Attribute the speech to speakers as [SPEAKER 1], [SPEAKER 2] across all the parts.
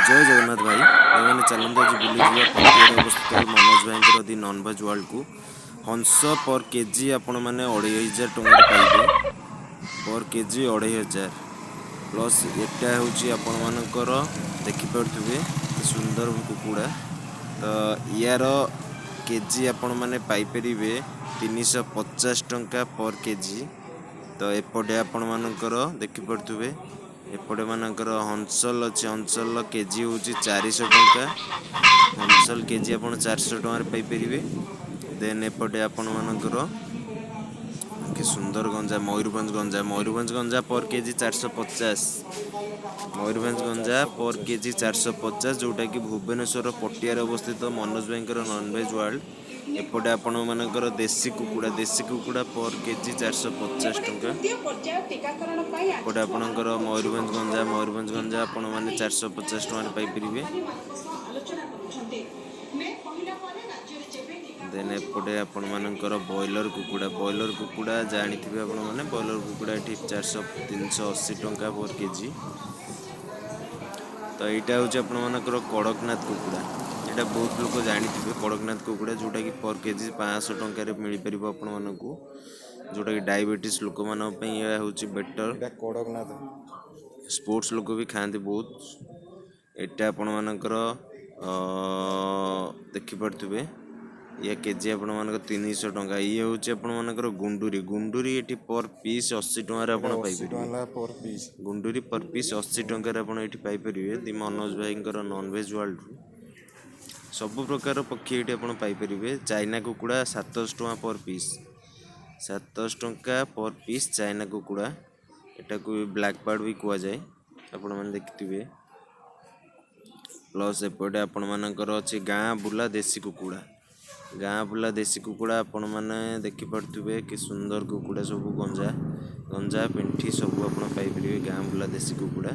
[SPEAKER 1] जय जगन्नाथ भाई मैंने चलते आज बुलीजा पटियार अवस्थित मनोज भाई दि नॉनवेज वर्ल्ड को हंस पर केजी आपण मैंने 2500 टकर पाइबे पर केजी 2500 प्लस एटा हूँ आपण मानकर देखिपे सुंदर कुकुड़ा तो यार केजी आपण मैंने पाइपर 350 टंका पर केजी तो एपटे आपण मानकर देखिपे एपटे मानकर हंसल अच्छे हंसल केजी हूँ 400 टंका हंसल केजी आप 400 टकर पाइपर देन एपटे आपण मानकर कि सुंदर मयूरभंज गंजा पर केजी 450 मयूरभंज गंजा पर केजी 450 जोटा कि भुवनेश्वर पटियार अवस्थित मनोज भाई नॉनवेज वर्ल्ड एपटे आपण मानकर देसी कुकुड़ा पर केजी 450 टंका एपटे आपणकर मयूरभंज गंजा आपण मैंने 450 टकर पाइपर देन एपटे आपण मानकर बॉयलर कुकुड़ा जानी आपण मैंने बॉयलर कुकुड़ा ये 380 टंका पर केजी तो यहाँ हूँ आपर कड़कनाथ कुकुड़ा यहाँ बहुत लोग जानी कड़कनाथ कुकुड़ा जोटा कि पर केजी 500 टंकार मिल पार आपण मानू जोटा कि डायबिटीज लोक मानी यह हूँ बेटर
[SPEAKER 2] कड़कनाथ
[SPEAKER 1] स्पोर्ट्स लोक भी खाते बहुत एटा आपण मानकर देखिपे या केजी आपण मानकर 300 टंका ये हूँ आपण मानकर गुंडूरी ये पर पीस 80 टंकार आप गुंडूरी पर पीस 80 टंकार आप पाइपर दि मनोज भाई नॉनवेज वर्ल्ड सबु प्रकार पक्षी ये पाइपर चाइना कुकुड़ा 700 टंका पर पीस 700 टंका पर पीस चाइना कुकुड़ा एटा को ब्लैक पार्ट भी कह जाए आपण मैंने देखिथे प्लस एपटे आपण मानकर अच्छे गाँ बुला देसी कुकुड़ा आपण मैंने देखिपे कि सुंदर कुकुड़ा सब गंजा पेंठी सब आप पाइपर गाँ बुला देसी कुकुड़ा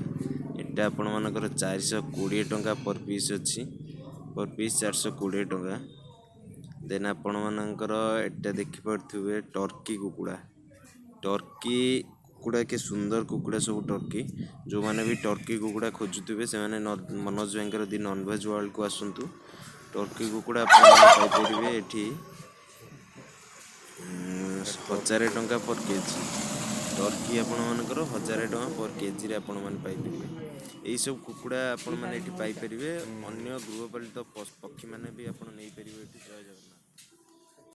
[SPEAKER 1] एटा आपण मानकर 420 टंका पर पीस अच्छी पर पीस 420 टंका देन आपण मानकर एटा देखिपे टर्की कुकुड़ा के सुंदर कुकुड़ा सब टर्की जो मैंने भी टर्की कुकुड़ा खोजुवे से मनोज भाई दि नॉनवेज वर्ल्ड को आसतु टर्की कुकुड़ा पाइपर ये 1000 टंका पर केजी टर्की आपण मानकर 1000 टंका पर केजी रे आपण माने पाइपर यही सब कुकुड़ा आपण माने पाइपर अन्य गृहपालित पक्षी मैंने भी आप नहीं पारे। जय जगन्नाथ।